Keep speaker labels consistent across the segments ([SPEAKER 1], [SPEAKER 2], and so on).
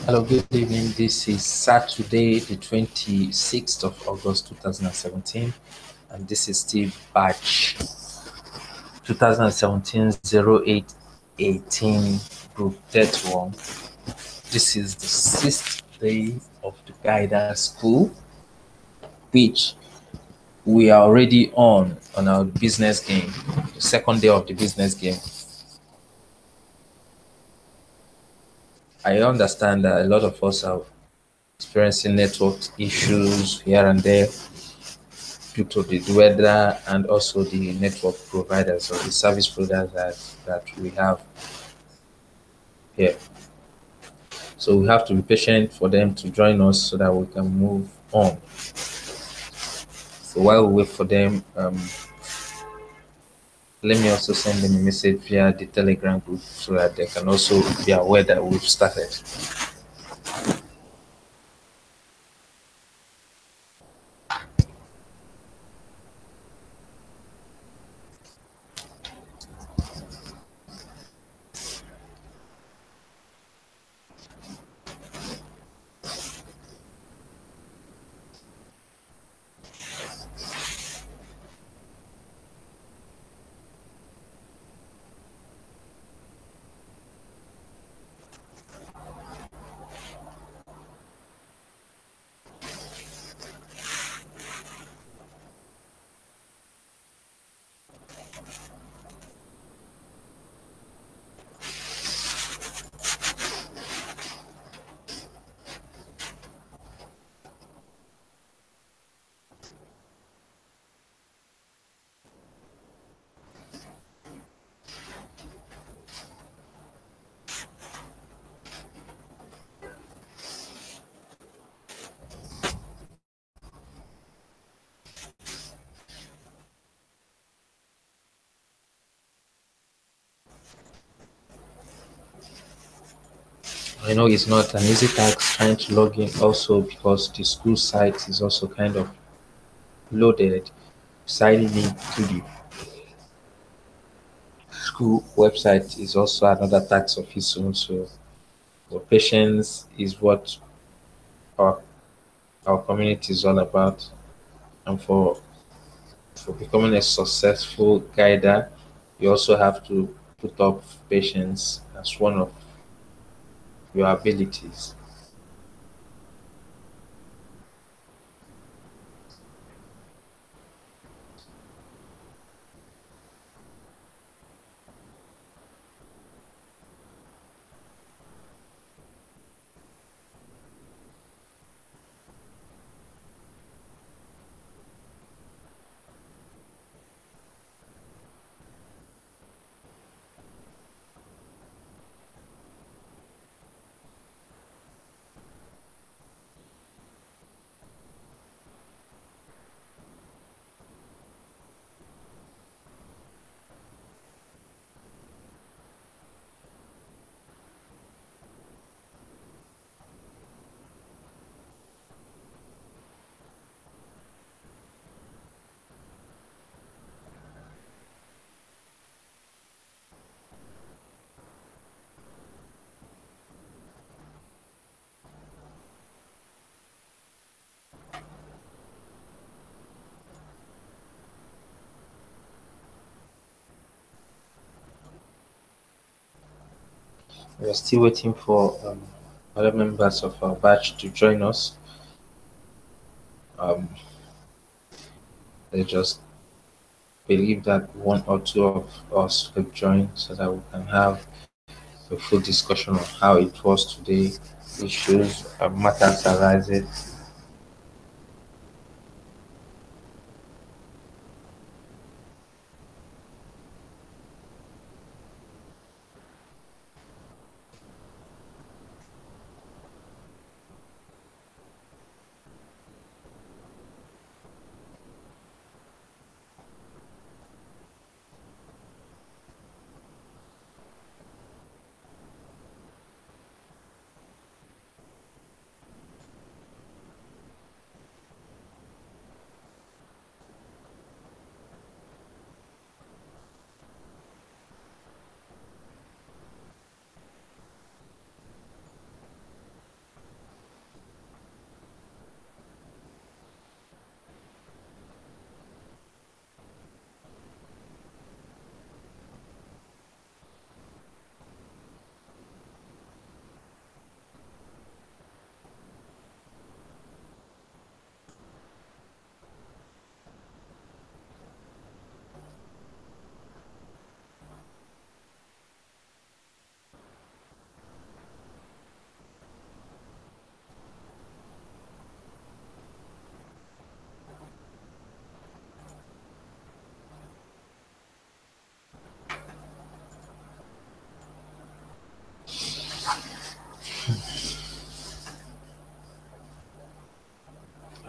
[SPEAKER 1] Hello, good evening. This is Saturday, the 26th of August 2017, and this is Steve Batch 2017-08-18 Group 31. This is the sixth day of the guidance school, which we are already on our business game, the second day of the business game. I understand that a lot of us are experiencing network issues here and there due to the weather and also the network providers or the service providers that we have here. So we have to be patient for them to join us so that we can move on. So while we wait for them, let me also send them a message via the Telegram group so that they can also be aware that we've started. I know it's not an easy task trying to log in also because the school site is also kind of loaded. Signing in to the school website is also another tax of its own. So patience is what our, our community is all about. And for becoming a successful guider, you also have to put up patience as one of your abilities. We are still waiting for other members of our batch to join us. Um, they just believe that one or two of us will join so that we can have a full discussion on how it was today, issues, matters arising.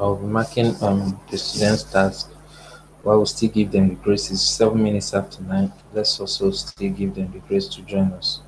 [SPEAKER 1] I'll be marking the students' task while we still give them the grace. It's 7 minutes after 9. Let's also still give them the grace to join us.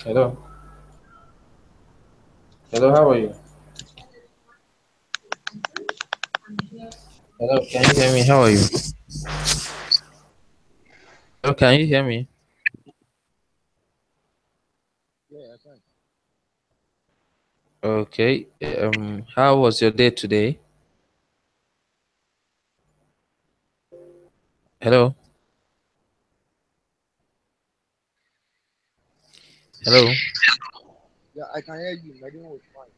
[SPEAKER 1] Hello. Hello, how are you? Hello, can you hear me? How are you? Hello, can you hear me?
[SPEAKER 2] Yeah, I can.
[SPEAKER 1] Okay. How was your day today? Hello. Hello.
[SPEAKER 2] Yeah, I can hear you. My day was fine.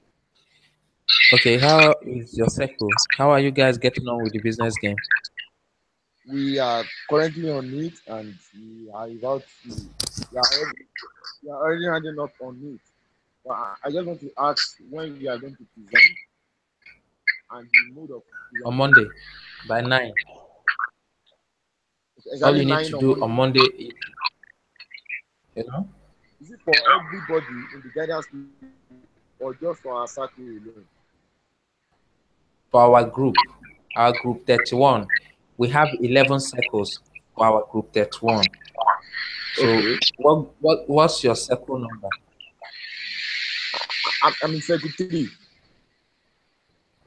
[SPEAKER 1] Okay, how is your circle? How are you guys getting on with the business game?
[SPEAKER 2] We are currently on it and we are about to we are already handing up on it. But I just want to ask when we are going to present and the mode of
[SPEAKER 1] On
[SPEAKER 2] presentation.
[SPEAKER 1] Monday by 9.
[SPEAKER 2] It's
[SPEAKER 1] All
[SPEAKER 2] exactly
[SPEAKER 1] you need to
[SPEAKER 2] 9 on
[SPEAKER 1] do on
[SPEAKER 2] Monday.
[SPEAKER 1] Monday, you know,
[SPEAKER 2] Is it for everybody in the guidance group or just for our circle alone?
[SPEAKER 1] for our group 31, we have 11 circles for our group 31. So,
[SPEAKER 2] Okay.
[SPEAKER 1] what's your circle number?
[SPEAKER 2] I'm in circle 3.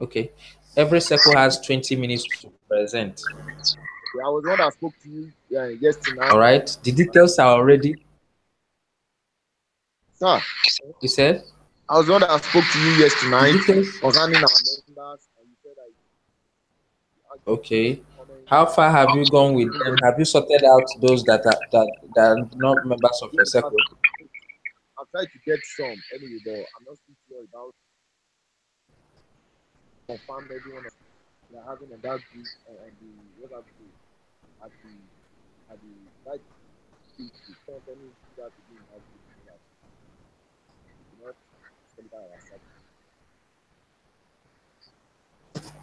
[SPEAKER 1] Okay, every circle has 20 minutes to present.
[SPEAKER 2] Okay, I was the one that spoke to you yesterday.
[SPEAKER 1] All right, the details are already.
[SPEAKER 2] Sir,
[SPEAKER 1] You said
[SPEAKER 2] I was the one that spoke to you
[SPEAKER 1] the
[SPEAKER 2] yesterday
[SPEAKER 1] details.
[SPEAKER 2] concerning our members and you said I give
[SPEAKER 1] Okay,
[SPEAKER 2] comment.
[SPEAKER 1] how far have you gone with them? Have you sorted out those that are not members of your
[SPEAKER 2] Yes,
[SPEAKER 1] circle?
[SPEAKER 2] I've tried to get some anyway, but I'm not too sure about confirm everyone they are having on that group on the WhatsApp group at the right page to send any that to be in that group so that we do not disqualify ourselves.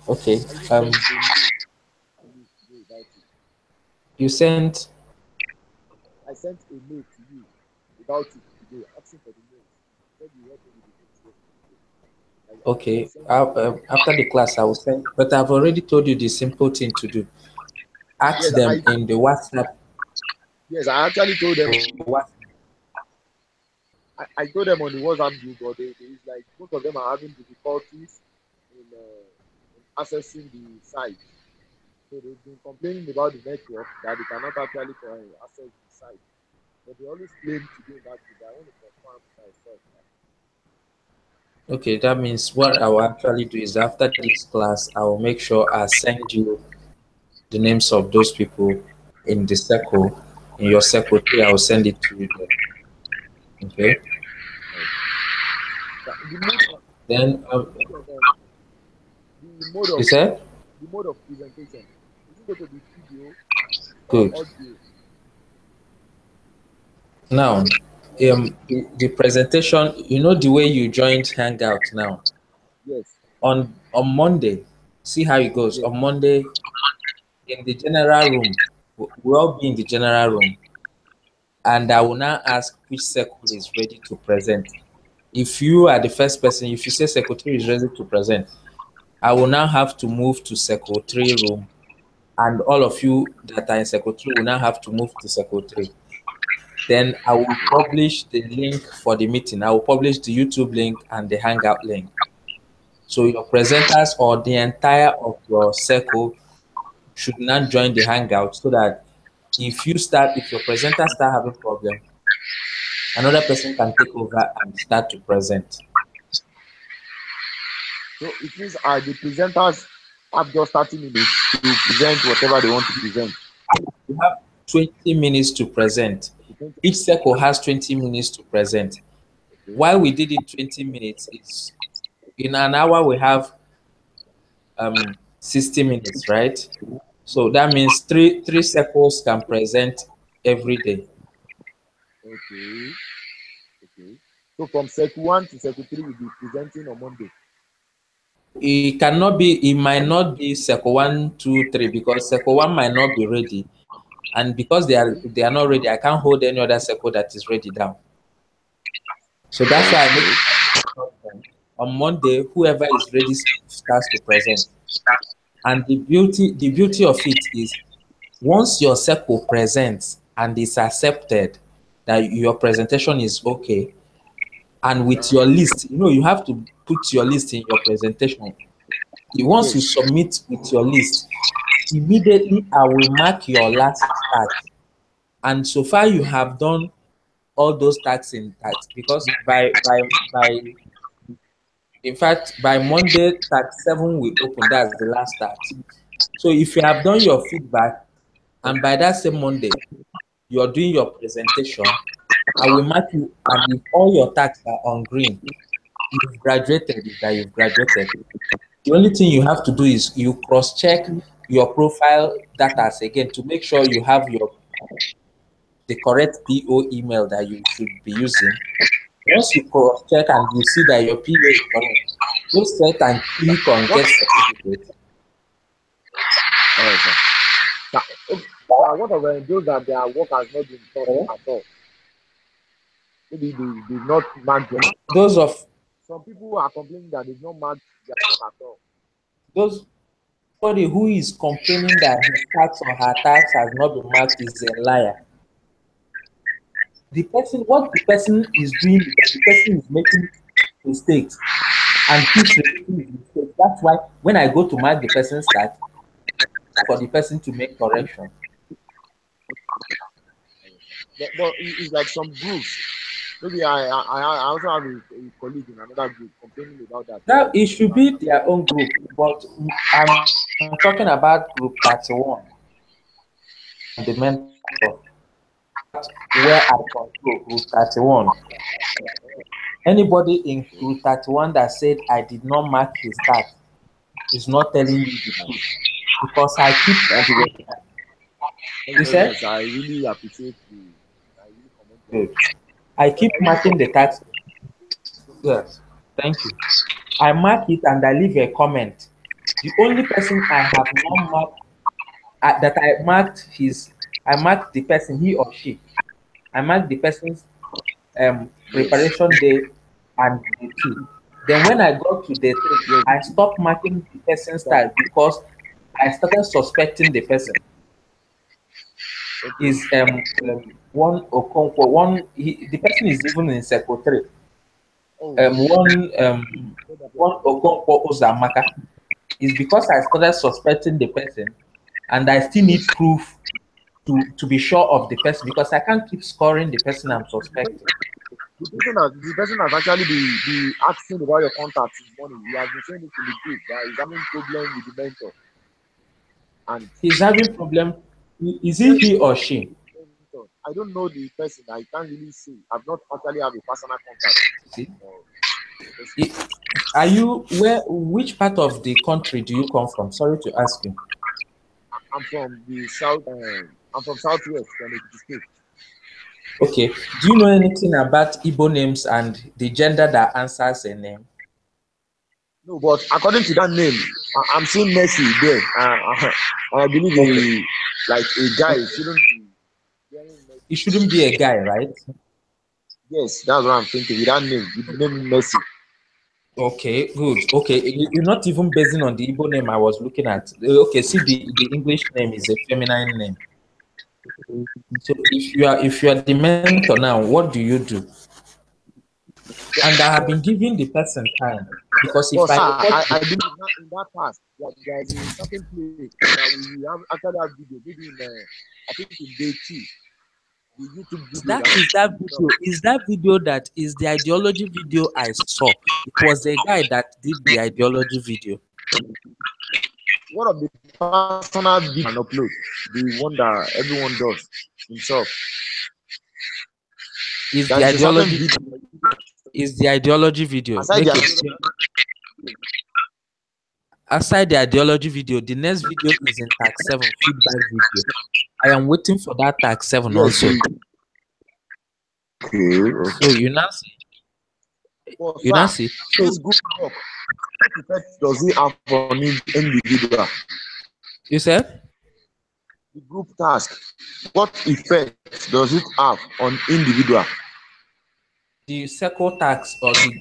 [SPEAKER 1] Okay.
[SPEAKER 2] I even sent a mail to you today about it.
[SPEAKER 1] You sent.
[SPEAKER 2] I sent a mail to you about it today, asking for the names. You said you helped me with the names yesterday. I
[SPEAKER 1] Okay.
[SPEAKER 2] sent you.
[SPEAKER 1] After the class, I will send. But I've already told you the simple thing to do. Ask
[SPEAKER 2] Yes,
[SPEAKER 1] them in the WhatsApp.
[SPEAKER 2] I actually told them.
[SPEAKER 1] What?
[SPEAKER 2] I told them on the WhatsApp group, but it's like most of them are having difficulties in accessing the site. So they've been complaining about the network that they cannot actually access the site. But they always claim to be in that group. I want to confirm myself.
[SPEAKER 1] Okay, that means what I will actually do is after this class, I will make sure I send you the names of those people in the circle, in your circle three. I will send it to you there. Okay.
[SPEAKER 2] The mode of,
[SPEAKER 1] Then
[SPEAKER 2] the mode of, the mode
[SPEAKER 1] you
[SPEAKER 2] of
[SPEAKER 1] said
[SPEAKER 2] the mode of presentation. Is it going to be video or
[SPEAKER 1] good.
[SPEAKER 2] audio?
[SPEAKER 1] Now, the presentation. You know the way you joined Hangout now
[SPEAKER 2] Yes,
[SPEAKER 1] on Monday. See how it goes
[SPEAKER 2] yes.
[SPEAKER 1] on Monday in the general room. We'll all be in the general room, and I will now ask which circle is ready to present. If you are the first person, if you say secretary is ready to present, I will now have to move to secretary room, and all of you that are in secretary will now have to move to secretary. Then I will publish the link for the meeting. I will publish the YouTube link and the Hangout link. So your presenters or the entire of your circle should not join the Hangout so that if your presenters start having problem, another person can take over and start to present.
[SPEAKER 2] So it means the presenters have just 30 minutes to present whatever they want to present.
[SPEAKER 1] You have 20 minutes to present.
[SPEAKER 2] Okay,
[SPEAKER 1] Each circle has 20 minutes to present.
[SPEAKER 2] okay,
[SPEAKER 1] Why we did it 20 minutes is in an hour we have 60 minutes, right? So that means three circles can present every day.
[SPEAKER 2] okay, okay. So from circle 1 to circle 3 will be presenting on Monday.
[SPEAKER 1] It cannot be, it might not be circle one, two, three, because circle one might not be ready. And because they are not ready, I can't hold any other circle that is ready down. So that's why I make it on Monday, whoever is ready starts to present. And the beauty of it is once your circle presents and is accepted that your presentation is okay, and with your list, you have to put your list in your presentation. Once you
[SPEAKER 2] Yes.
[SPEAKER 1] submit with your list, immediately I will mark your last task. And so far you have done all those tasks in tax because by in fact by Monday tax 7 will open. That's the last tax. So if you have done your feedback and by that same Monday you're doing your presentation, I will mark you, and if all your tasks are on green, you've graduated, is that you've graduated. The only thing you have to do is you cross-check your profile data again to make sure you have the correct PO email that you should be using. Once you cross-check and you see that your PO is correct, go set and click on
[SPEAKER 2] What?
[SPEAKER 1] get certificate.
[SPEAKER 2] All right, sir. Now, what of those that their work has not been done
[SPEAKER 1] Eh?
[SPEAKER 2] at all? Maybe they did not mark them.
[SPEAKER 1] Those of
[SPEAKER 2] Some people are complaining that they've not marked their work at all.
[SPEAKER 1] those somebody who is complaining that his tax or her tax has not been marked is a liar. What the person is doing is that the person is making mistakes and keeps repeating his mistakes. That's why when I go to mark the person's tax, for the person to make correction.
[SPEAKER 2] But it's like some groups. Maybe I also have a colleague in another group complaining about that.
[SPEAKER 1] Now it should be their own group, but I'm talking about group 31, the mentor, where I control group 31. Anybody in group 31 that said I did not mark his tax is not telling you the truth because I keep
[SPEAKER 2] Thank you very much.
[SPEAKER 1] you said
[SPEAKER 2] I really appreciate you. I really commend you.
[SPEAKER 1] good. I keep marking the tax. Yes, thank you. I mark it and I leave a comment. The only person I have not marked that I marked the person, he or she. I marked the person's
[SPEAKER 2] Yes.
[SPEAKER 1] preparation day and day two. Then when I got to day three,
[SPEAKER 2] Yes.
[SPEAKER 1] I stopped marking the person's style because I started suspecting the person.
[SPEAKER 2] Okay.
[SPEAKER 1] Is one Okonkwo, the person is even in secretary.
[SPEAKER 2] Oh.
[SPEAKER 1] One Okonkwo Ozamaka is because I started suspecting the person and I still need proof to be sure of the person because I can't keep scoring the person I'm suspecting.
[SPEAKER 2] the person has actually be asking about your contact this morning. He has been saying it in the group that he's having problem with the mentor. And
[SPEAKER 1] He's having problem. Is it he or she?
[SPEAKER 2] mentor, I don't know the person. I can't really say. I've not actually have a personal contact.
[SPEAKER 1] See?
[SPEAKER 2] Or
[SPEAKER 1] I- Are you where? Which part of the country do you come from? Sorry to ask you.
[SPEAKER 2] I'm from the south. I'm from southwest, from Ekiti State.
[SPEAKER 1] Okay. Do you know anything about Igbo names and the gender that answers a name?
[SPEAKER 2] No, but according to that name, I'm seeing Messi there. I believe
[SPEAKER 1] Okay.
[SPEAKER 2] he, like a guy shouldn't be wearing Messi.
[SPEAKER 1] It shouldn't be a guy, right?
[SPEAKER 2] Yes, that's what I'm thinking. With that name, with the name Messi.
[SPEAKER 1] Okay, good. Okay, you're not even basing on the Igbo name I was looking at. Okay, see the English name is a feminine name. So if you are the mentor now, what do you do? And I have been giving the person time because if
[SPEAKER 2] But
[SPEAKER 1] I
[SPEAKER 2] sir,
[SPEAKER 1] report
[SPEAKER 2] I believe that in that past, there is a certain place that we have actually have video, maybe in I think in day two, the YouTube video
[SPEAKER 1] that
[SPEAKER 2] that
[SPEAKER 1] is that video is that video that is the ideology video I saw. It was a guy that did the ideology video.
[SPEAKER 2] one of the personal video and upload, the one that everyone does himself.
[SPEAKER 1] Is
[SPEAKER 2] There
[SPEAKER 1] the
[SPEAKER 2] is a certain
[SPEAKER 1] ideology
[SPEAKER 2] video
[SPEAKER 1] is the ideology video.
[SPEAKER 2] aside
[SPEAKER 1] Make
[SPEAKER 2] the
[SPEAKER 1] it aside the ideology video, the next video is in tag 7 feedback video. I am waiting for that tag 7
[SPEAKER 2] yes.
[SPEAKER 1] also.
[SPEAKER 2] Okay.
[SPEAKER 1] So you now see,
[SPEAKER 2] But
[SPEAKER 1] you now
[SPEAKER 2] sir,
[SPEAKER 1] see. So
[SPEAKER 2] this group talk, what effect does it have on individual?
[SPEAKER 1] you said
[SPEAKER 2] The group task, what effect does it have on individual?
[SPEAKER 1] the circle tax or the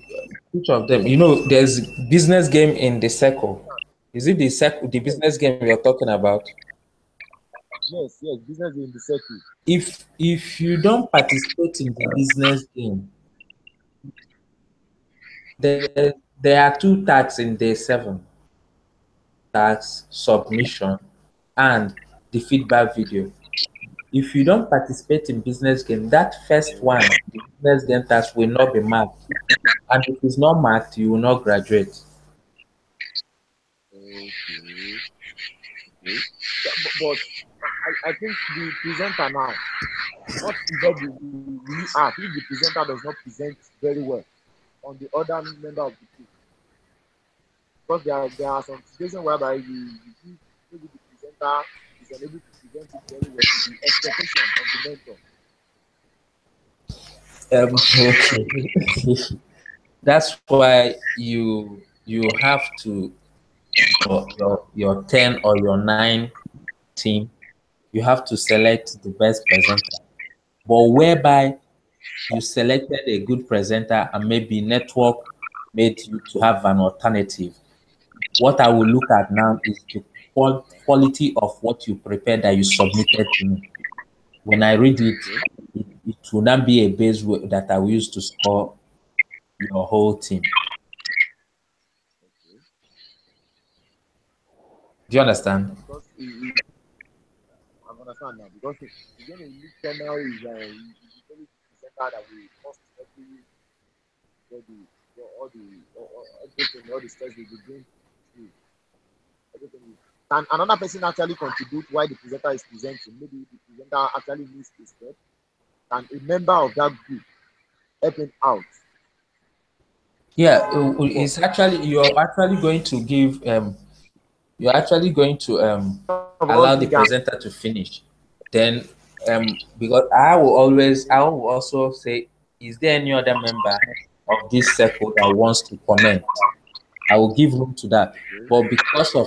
[SPEAKER 1] each of them. There's business game in the circle. Is it the
[SPEAKER 2] Yes,
[SPEAKER 1] business game you're talking about?
[SPEAKER 2] yes, business in the circle.
[SPEAKER 1] If you don't participate in the business game, there are two tags in day 7: tax submission and the feedback video. If you don't participate in business game, that first one, the business game task, will not be marked, and if it's not marked, you will not graduate.
[SPEAKER 2] Okay, okay. But I think the presenter now, what effect will we have if the presenter does not present very well on the other member of the group? Because there are some situations whereby you see maybe the presenter is unable to present it very well to the expectation of the mentor.
[SPEAKER 1] Okay. That's why you have to your 10 or your 9 team, you have to select the best presenter. But whereby you selected a good presenter and maybe network made you to have an alternative. What I will look at now is the quality of what you prepared that you submitted to me. When I read it will not be a base that I will use to score your whole team. Do you understand?
[SPEAKER 2] Because I understand now. Because it's going to look somehow is only the presenter that will cost everybody everything, all the stress will be going through. Everything will, can another person actually contribute while the presenter is presenting? Maybe the presenter actually missed a step. Can a member of that group help him out?
[SPEAKER 1] Yeah,
[SPEAKER 2] But
[SPEAKER 1] it's actually you're actually going to
[SPEAKER 2] of us
[SPEAKER 1] allow the
[SPEAKER 2] we can,
[SPEAKER 1] presenter to finish. Then because I will also say, is there any other member of this circle that wants to comment? I will give room to that. But because of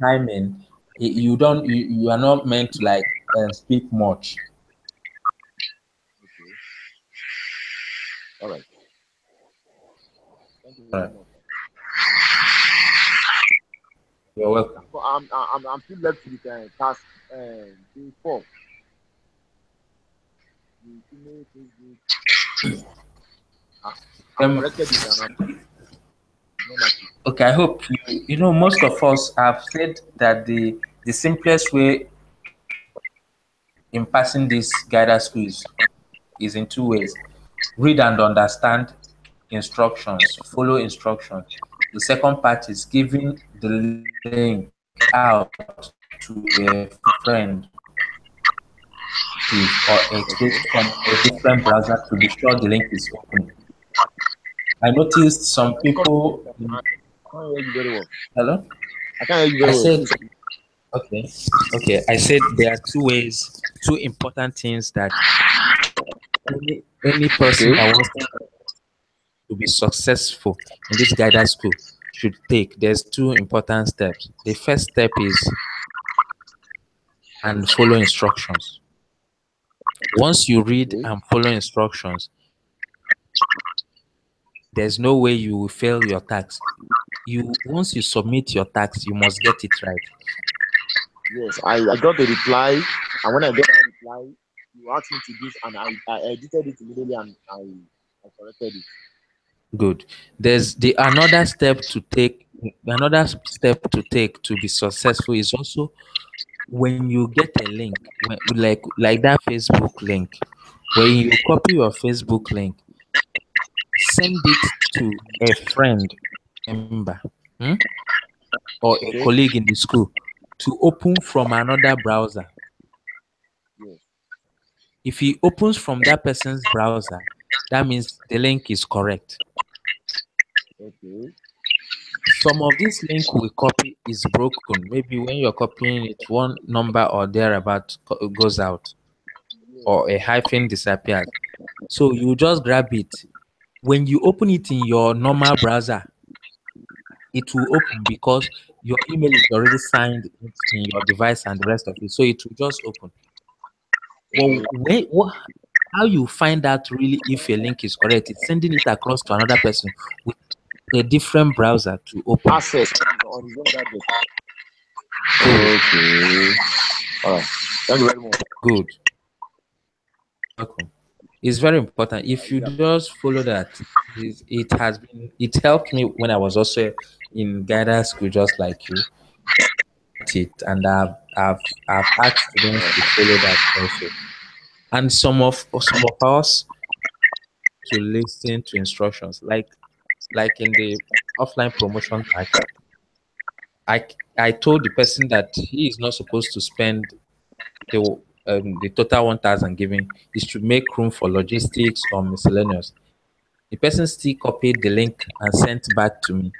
[SPEAKER 1] timing, you don't you are not meant to like speak much.
[SPEAKER 2] all right. Thank you
[SPEAKER 1] All
[SPEAKER 2] very
[SPEAKER 1] right.
[SPEAKER 2] much.
[SPEAKER 1] You're welcome.
[SPEAKER 2] So I'm still left with task day 4. The email Facebook. I've
[SPEAKER 1] Um,
[SPEAKER 2] corrected it and I'm normative.
[SPEAKER 1] okay, I hope most of us have said that the simplest way in passing this guidance quiz is in two ways. read and understand instructions, follow instructions. The second part is giving the link out to a friend or
[SPEAKER 2] Okay.
[SPEAKER 1] exit from a different browser to be sure the link is open. I noticed some
[SPEAKER 2] Come,
[SPEAKER 1] people.
[SPEAKER 2] I can't hear you very well.
[SPEAKER 1] Hello?
[SPEAKER 2] I can't hear you
[SPEAKER 1] I
[SPEAKER 2] very well.
[SPEAKER 1] said,
[SPEAKER 2] Please.
[SPEAKER 1] okay. Okay. I said there are two ways, two important things that any person
[SPEAKER 2] Okay.
[SPEAKER 1] that wants to be successful in this guidance school should take. There's two important steps. The first step is and follow instructions. Once you read
[SPEAKER 2] Okay.
[SPEAKER 1] and follow instructions, there's no way you will fail your tax. You once you submit your tax, you must get it right.
[SPEAKER 2] Yes, I got the reply, and when I got that reply, you asked me to do, and I edited it immediately, and I corrected it.
[SPEAKER 1] Good. There's the another step to take. Another step to take to be successful is also when you get a link, like that Facebook link, when you copy your Facebook link, send it to a friend member, or a
[SPEAKER 2] Okay.
[SPEAKER 1] colleague in the school to open from another browser.
[SPEAKER 2] Yes.
[SPEAKER 1] If he opens from that person's browser, that means the link is correct.
[SPEAKER 2] Okay.
[SPEAKER 1] Some of this link we copy is broken. Maybe when you're copying it, one number or thereabout goes out,
[SPEAKER 2] Yes.
[SPEAKER 1] or a hyphen disappears. So you just grab it. When you open it in your normal browser, it will open because your email is already signed in your device and the rest of it. So it will just open. Well,
[SPEAKER 2] Okay.
[SPEAKER 1] how you find out really if a link is correct? It's sending it across to another person with a different browser to open.
[SPEAKER 2] Access on his own gadget.
[SPEAKER 1] Good,
[SPEAKER 2] Okay. All right. Thank you very much.
[SPEAKER 1] good. Welcome. It's very important. If you
[SPEAKER 2] Yeah.
[SPEAKER 1] just follow that, it helped me when I was also in guidance school, just like you. And I've asked students to follow that also. And some of us to listen to instructions, like in the offline promotion pack. I told the person that he is not supposed to spend the total 1,000 given. He should make room for logistics or miscellaneous. The person still copied the link and sent back to me.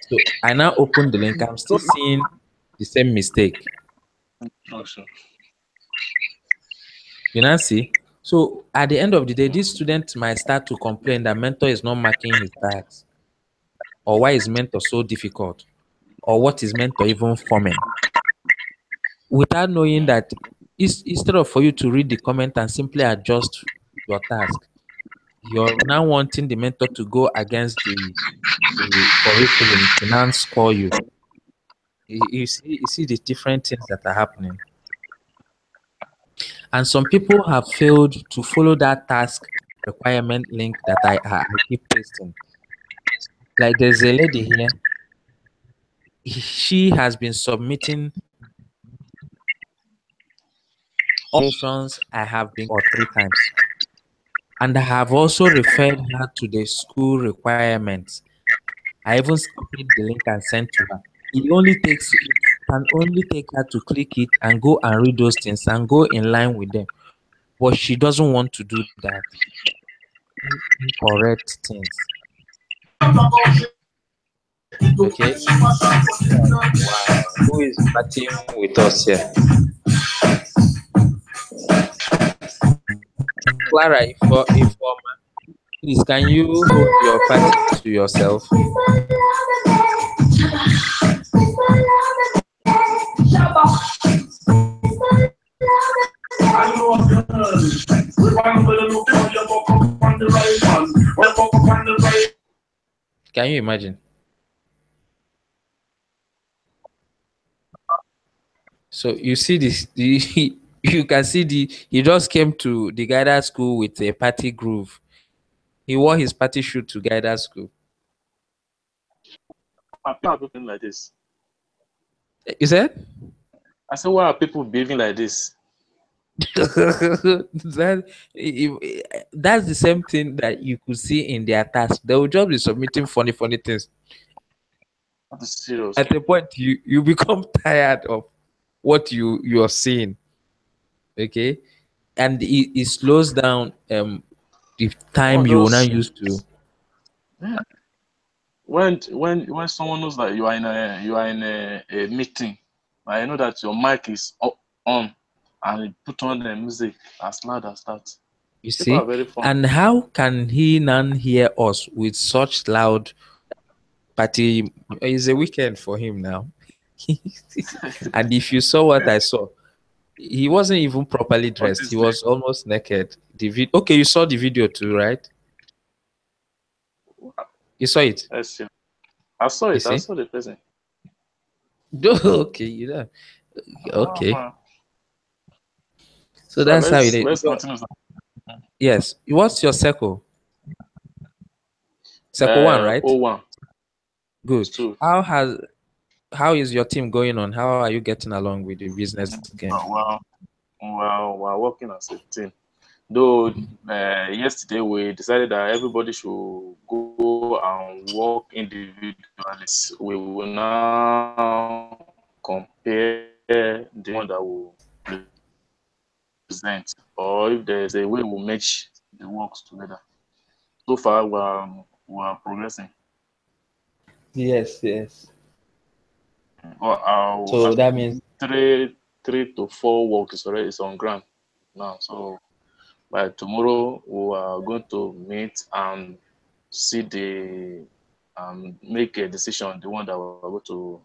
[SPEAKER 1] So I now opened the link. I'm
[SPEAKER 2] So
[SPEAKER 1] still seeing the same mistake.
[SPEAKER 3] Also,
[SPEAKER 1] You now see? So at the end of the day, this student might start to complain that mentor is not marking his tasks, or why is mentor so difficult, or what is mentor even forming, without knowing that instead of for you to read the comment and simply adjust your task, you're now wanting the mentor to go against the curriculum to now score you. You see the different things that are happening. And some people have failed to follow that task requirement link that I keep pasting. Like there's a lady here, she has been submitting options I have been or 3 times. And I have also referred her to the school requirements. I even copied the link and sent to her. It can only take her to click it and go and read those things and go in line with them. But she doesn't want to do that. Incorrect things. Okay. Wow. Who is partying with us here? Clara, please can you hold your party to yourself? Can you imagine? So you see this, you can see he just came to the guidance school with a party groove. He wore his party shoe to guidance school.
[SPEAKER 3] why are people behaving like this?
[SPEAKER 1] You said?
[SPEAKER 3] I said, why are people behaving like this?
[SPEAKER 1] that that's the same thing that you could see in their task. They will just be submitting funny things.
[SPEAKER 3] That is serious.
[SPEAKER 1] At a point, you become tired of what you're seeing. Okay, and it slows down the time
[SPEAKER 3] Someone
[SPEAKER 1] you will now
[SPEAKER 3] just
[SPEAKER 1] use to.
[SPEAKER 3] yeah. When someone knows that you are in a meeting, I know that your mic is on, and you put on the music as loud as that.
[SPEAKER 1] You
[SPEAKER 3] People are
[SPEAKER 1] see,
[SPEAKER 3] very fun.
[SPEAKER 1] and how can he none hear us with such loud party? It's a weekend for him now. And if you saw what I saw, he wasn't even properly
[SPEAKER 3] What
[SPEAKER 1] dressed.
[SPEAKER 3] is
[SPEAKER 1] He
[SPEAKER 3] the
[SPEAKER 1] was almost naked. Okay, you saw the video too, right? You saw it.
[SPEAKER 3] Let's see. I saw
[SPEAKER 1] You
[SPEAKER 3] it. I
[SPEAKER 1] see?
[SPEAKER 3] saw the person.
[SPEAKER 1] Okay, you know. Okay,
[SPEAKER 3] Man.
[SPEAKER 1] so
[SPEAKER 3] So
[SPEAKER 1] that's how it
[SPEAKER 3] let's
[SPEAKER 1] is.
[SPEAKER 3] continue.
[SPEAKER 1] Yes. What's your circle? Circle one, right?
[SPEAKER 3] 01.
[SPEAKER 1] Good.
[SPEAKER 3] It's two.
[SPEAKER 1] How is your team going on? How are you getting along with the business game?
[SPEAKER 3] Well, we're working as a team. Though yesterday we decided that everybody should go and work individually. We will now compare the one that will present, or if there's a way we'll match the works together. So far, we're progressing.
[SPEAKER 1] Yes, yes.
[SPEAKER 3] I
[SPEAKER 1] So that means
[SPEAKER 3] three to four work is on ground now. So by tomorrow, we are going to meet and see the make a decision. The one that we're going to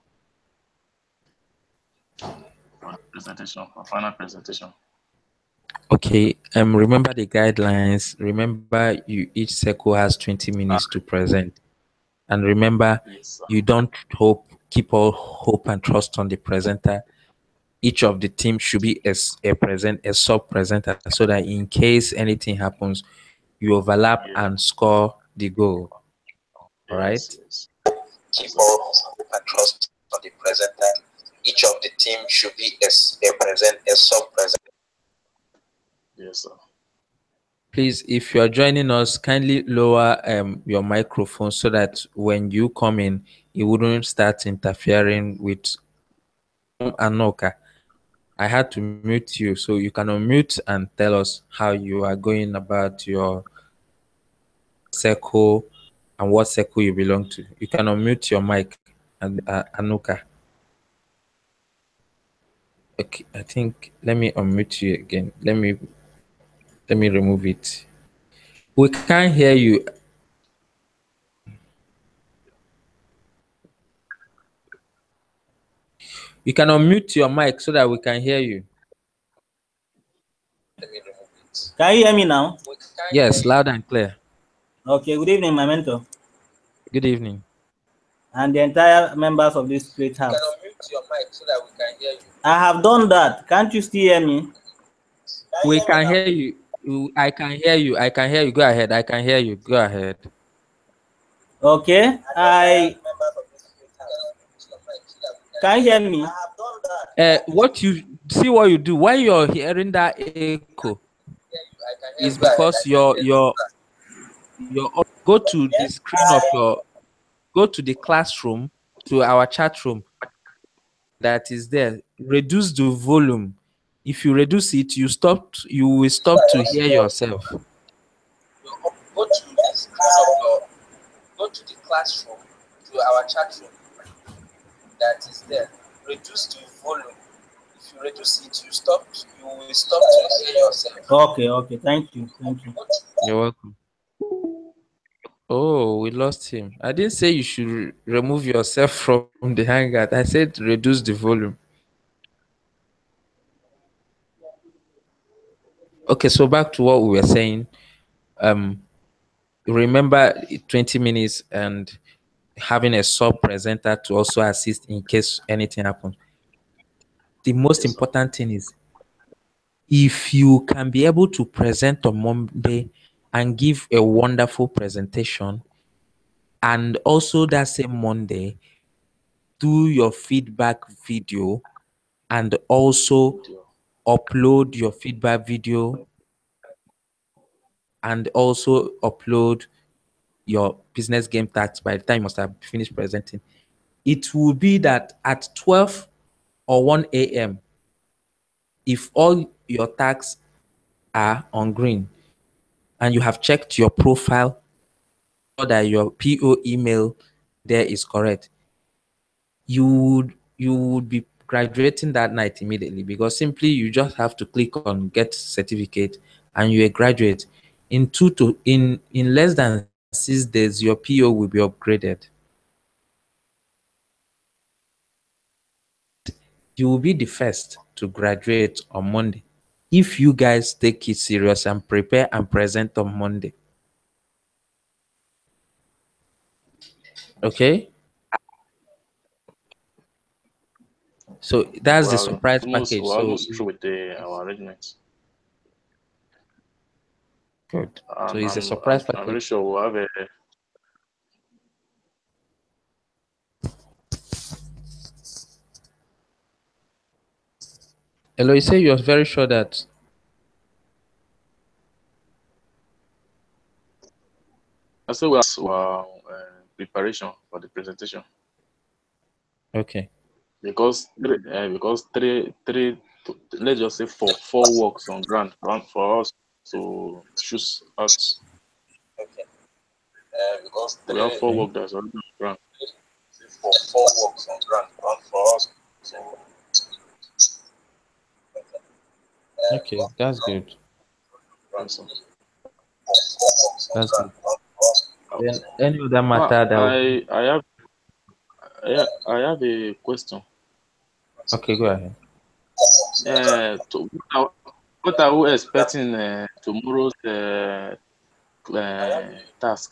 [SPEAKER 3] presentation, a final presentation.
[SPEAKER 1] okay. Remember the guidelines. Remember, each circle has 20 minutes to present. And remember,
[SPEAKER 3] Yes, sir.
[SPEAKER 1] you don't keep all hope and trust on the presenter. Each of the team should be a sub presenter, so that in case anything happens, you overlap
[SPEAKER 3] Yeah.
[SPEAKER 1] and score the goal. All right.
[SPEAKER 3] Yes, yes.
[SPEAKER 1] Keep
[SPEAKER 3] Yes, sir.
[SPEAKER 1] all hope and trust on the presenter. Each of the team should be a sub presenter.
[SPEAKER 3] Yes, sir.
[SPEAKER 1] Please, if you are joining us, kindly lower your microphone so that when you come in, it wouldn't start interfering with Anoka. I had to mute you, so you can unmute and tell us how you are going about your circle and what circle you belong to. You can unmute your mic, and Anuka. Okay, I think let me unmute you again. Let me remove it. We can't hear you. You can unmute your mic so that we can hear you. Let me remove it.
[SPEAKER 4] Can you hear me now?
[SPEAKER 1] Yes, loud and clear.
[SPEAKER 4] Okay, good evening, my mentor,
[SPEAKER 1] Good evening.
[SPEAKER 4] and the entire members of this great house.
[SPEAKER 1] You can unmute your mic so that we can hear you.
[SPEAKER 4] I have done that. Can't you still hear me?
[SPEAKER 1] We can hear you. I can hear you. I can hear you. Go ahead. I can hear you. Go ahead.
[SPEAKER 4] Okay, can you hear me?
[SPEAKER 1] What you see, what you do, why you're hearing that echo is because your go to the screen of your go to the classroom, to our chat room that is there. Reduce the volume. If you reduce it, you will stop to hear yourself. Go to the screen of your go to the classroom, to our chat room that is there. Reduce the volume. If you reduce it, you will stop to hear yourself.
[SPEAKER 4] Okay, thank you.
[SPEAKER 1] You're welcome. Oh, we lost him. I didn't say you should remove yourself from the hangout. I said reduce the volume. Okay, so back to what we were saying. Um, remember 20 minutes and having a sub presenter to also assist in case anything happens. The most
[SPEAKER 3] Yes, sir.
[SPEAKER 1] important thing is if you can be able to present on Monday and give a wonderful presentation, and also that same Monday do your feedback video and also
[SPEAKER 3] Video.
[SPEAKER 1] upload your feedback video and also upload your business game tax by the time you must have finished presenting. It will be that at 12 or 1 a.m., if all your tags are on green and you have checked your profile that your PO email there is correct, you would be graduating that night immediately, because simply you just have to click on get certificate and you're a graduate. In less than 6 days, your PO will be upgraded. You will be the first to graduate on Monday if you guys take it serious and prepare and present on Monday. Okay? So that's the surprise package.
[SPEAKER 3] We're
[SPEAKER 1] So
[SPEAKER 3] almost through with our arrangements.
[SPEAKER 1] good. So it's a surprise package.
[SPEAKER 3] I'm very sure we'll have a.
[SPEAKER 1] Hello, you say you're very sure that.
[SPEAKER 3] I say we have our preparation for the presentation.
[SPEAKER 1] Okay.
[SPEAKER 3] Because three, let's just say four works on ground for us to choose us.
[SPEAKER 1] Okay.
[SPEAKER 3] Because we have 4 work that's on ground.
[SPEAKER 1] Four works on ground for us. Okay, that's good. That's good. Then any other matter that
[SPEAKER 3] I have a question.
[SPEAKER 1] Okay, go ahead.
[SPEAKER 3] What are we expecting tomorrow's task?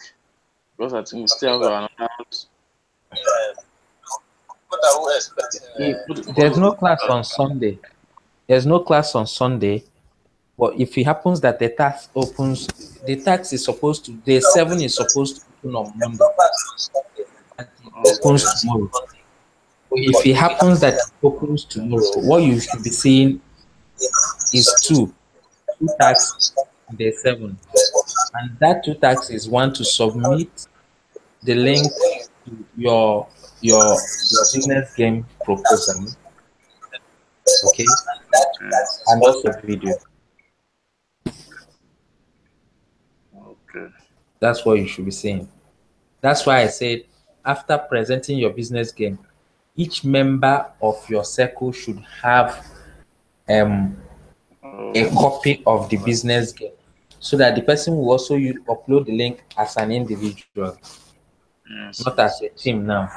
[SPEAKER 3] Because I think we still have another.
[SPEAKER 1] What are we expecting? There's no class on Sunday. There's no class on Sunday. But if it happens that the tax opens, the tax is supposed to, day 7 is supposed to open on Monday. And it opens tomorrow. But if it happens that it opens tomorrow, what you should be seeing is two tax on day 7. And that 2 tax is one to submit the link to your business game proposal. Okay. And also video.
[SPEAKER 3] Okay.
[SPEAKER 1] That's what you should be saying. That's why I said after presenting your business game, each member of your circle should have a copy of the business game, so that the person will also upload the link as an individual, not as a team now.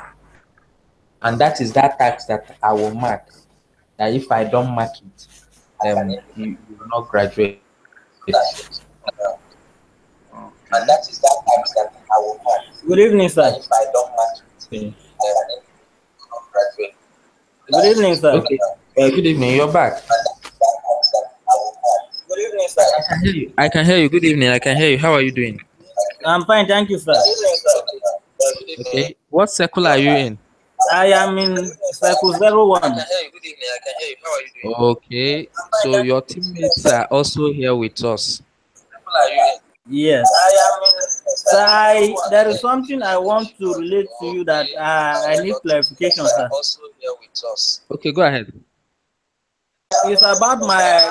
[SPEAKER 1] And that is that tax that I will mark. That if I don't mark it, you will not graduate. And that is that tax that I will mark.
[SPEAKER 4] Good evening, sir.
[SPEAKER 1] If I don't mark it,
[SPEAKER 4] Good evening, sir.
[SPEAKER 1] Okay. Good evening. You're back. Good evening, sir. I can hear you. I can hear you. Good evening. I can hear you. How are you doing?
[SPEAKER 4] I'm fine, thank you, sir.
[SPEAKER 1] Okay. What circle are you in?
[SPEAKER 4] I am in circle 01.
[SPEAKER 1] Good evening. I can hear you. How are you doing? Okay. So your teammates are also here with us.
[SPEAKER 4] Yes. Sir, there is something I want to relate to you that I need clarification, sir.
[SPEAKER 1] Okay, go ahead.
[SPEAKER 4] It's about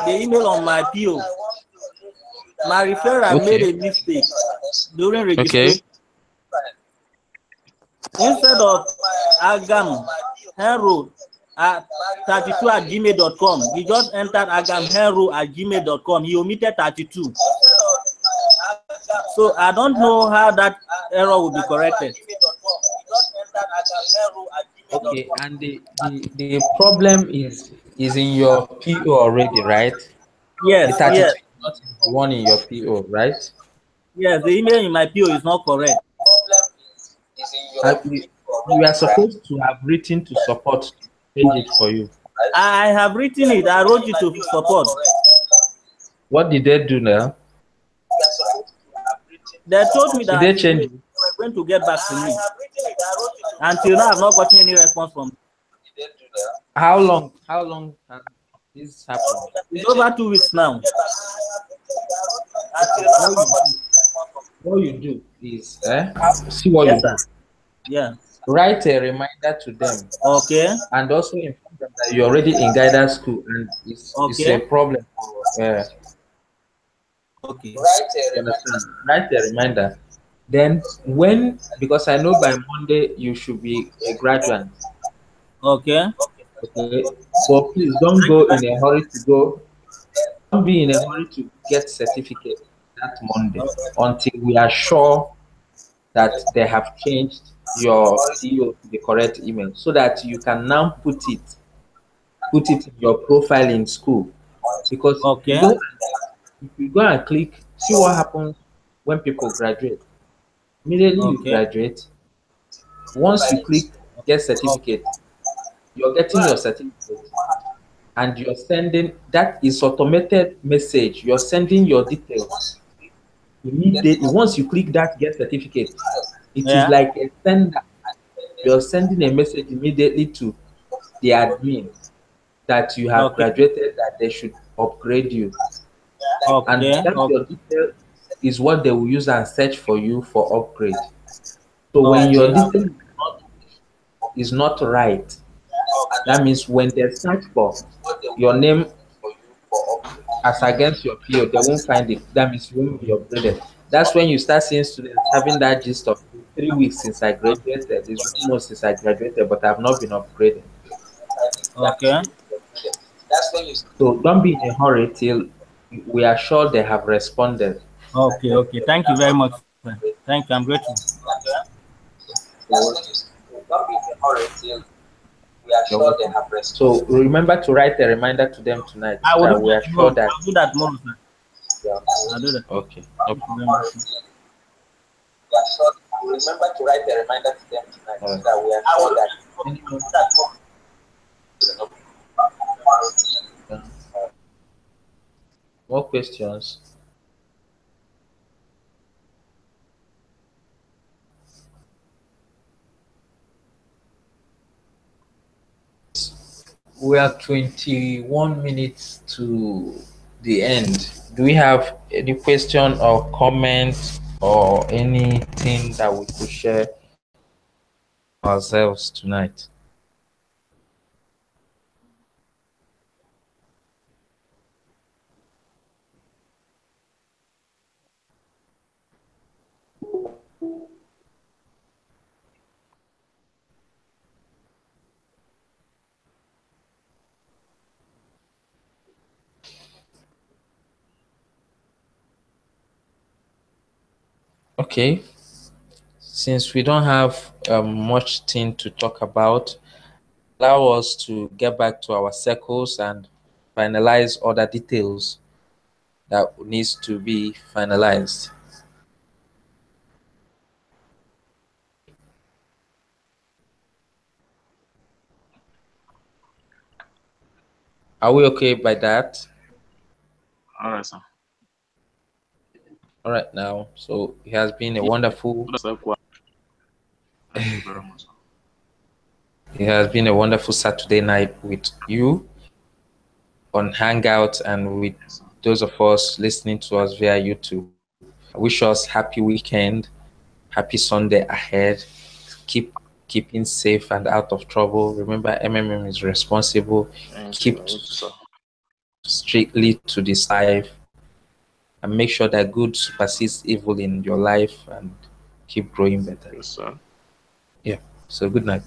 [SPEAKER 4] the email on my PO. My referrer made a mistake during registration. Instead of Agam Henro at 32@gmail.com, he just entered Agam Henro at gmail.com. He omitted 32. So I don't know how that error will be corrected.
[SPEAKER 1] Okay, and the problem is in your PO already, right?
[SPEAKER 4] Yes,
[SPEAKER 1] the 32
[SPEAKER 4] yes.
[SPEAKER 1] is not the one in your PO, right?
[SPEAKER 4] Yes, the email in my PO is not correct.
[SPEAKER 1] You are supposed to have written to support to change it for you.
[SPEAKER 4] I have written it. I wrote it to support.
[SPEAKER 1] What did they do now?
[SPEAKER 4] They told me that
[SPEAKER 1] they change it?
[SPEAKER 4] they were going to get back to me. Until now, I've not gotten any response from them.
[SPEAKER 1] How long? This happened.
[SPEAKER 4] It's over 2 weeks now.
[SPEAKER 1] What you do is, see what
[SPEAKER 4] Yes,
[SPEAKER 1] you do.
[SPEAKER 4] sir. Yeah.
[SPEAKER 1] Write a reminder to them,
[SPEAKER 4] Okay.
[SPEAKER 1] and also inform them that you're already in guidance school, and it's a
[SPEAKER 4] Okay.
[SPEAKER 1] problem.
[SPEAKER 4] Okay.
[SPEAKER 1] You understand? Write a reminder. Then because I know by Monday you should be a graduate.
[SPEAKER 4] Okay.
[SPEAKER 1] Okay, but please don't go in a hurry to go. Don't be in a hurry to get certificate that Monday until we are sure that they have changed your CEO to the correct email, so that you can now put it in your profile in school. Because
[SPEAKER 4] Okay.
[SPEAKER 1] if you go and click, see what happens when people graduate. Immediately you
[SPEAKER 4] Okay.
[SPEAKER 1] graduate, once you click get certificate, you're getting your certificate, and you're sending, that is automated message, you're sending your details immediately. Once you click that get certificate, it is
[SPEAKER 4] Yeah.
[SPEAKER 1] like a sender. You're sending a message immediately to the admin that you have
[SPEAKER 4] Okay.
[SPEAKER 1] graduated, that they should upgrade you, and
[SPEAKER 4] Okay.
[SPEAKER 1] that
[SPEAKER 4] Okay.
[SPEAKER 1] your detail is what they will use and search for you for upgrade. So when your
[SPEAKER 4] Okay.
[SPEAKER 1] detail is not right, that means when they search for your name as against your PO, they won't find it. That means you won't be upgraded. That's when you start seeing students having that gist of 3 weeks since I graduated. It's 1 month since I graduated, but I've not been upgraded.
[SPEAKER 4] Okay.
[SPEAKER 1] So don't be in a hurry till we are sure they have responded.
[SPEAKER 4] Okay. Okay. Thank you very much, sir. Thank you. I'm grateful.
[SPEAKER 1] So remember to write a reminder to them tonight,
[SPEAKER 4] I
[SPEAKER 1] so
[SPEAKER 4] will
[SPEAKER 1] that
[SPEAKER 4] do
[SPEAKER 1] we are
[SPEAKER 4] that
[SPEAKER 1] sure
[SPEAKER 4] tomorrow.
[SPEAKER 1] that.
[SPEAKER 4] I'll do that tomorrow, sir. I'll do that.
[SPEAKER 1] Okay.
[SPEAKER 4] Thank you very much, sir.
[SPEAKER 1] Remember to write a reminder to them tonight, so that we are sure that. More questions? We are 21 minutes to the end. Do we have any question or comment or anything that we could share ourselves tonight? Okay, since we don't have much thing to talk about, allow us to get back to our circles and finalize other details that needs to be finalized. Are we okay by that?
[SPEAKER 3] All right, sir.
[SPEAKER 1] All right now. So it has been a wonderful.
[SPEAKER 3] Thank you very much.
[SPEAKER 1] It has been a wonderful Saturday night with you on Hangout and with those of us listening to us via YouTube. I wish us happy weekend, happy Sunday ahead. Keeping safe and out of trouble. Remember, MMM is responsible. Keep strictly to this life, and make sure that good supersedes evil in your life, and keep growing better.
[SPEAKER 3] Yes, sir.
[SPEAKER 1] Yeah. So good night.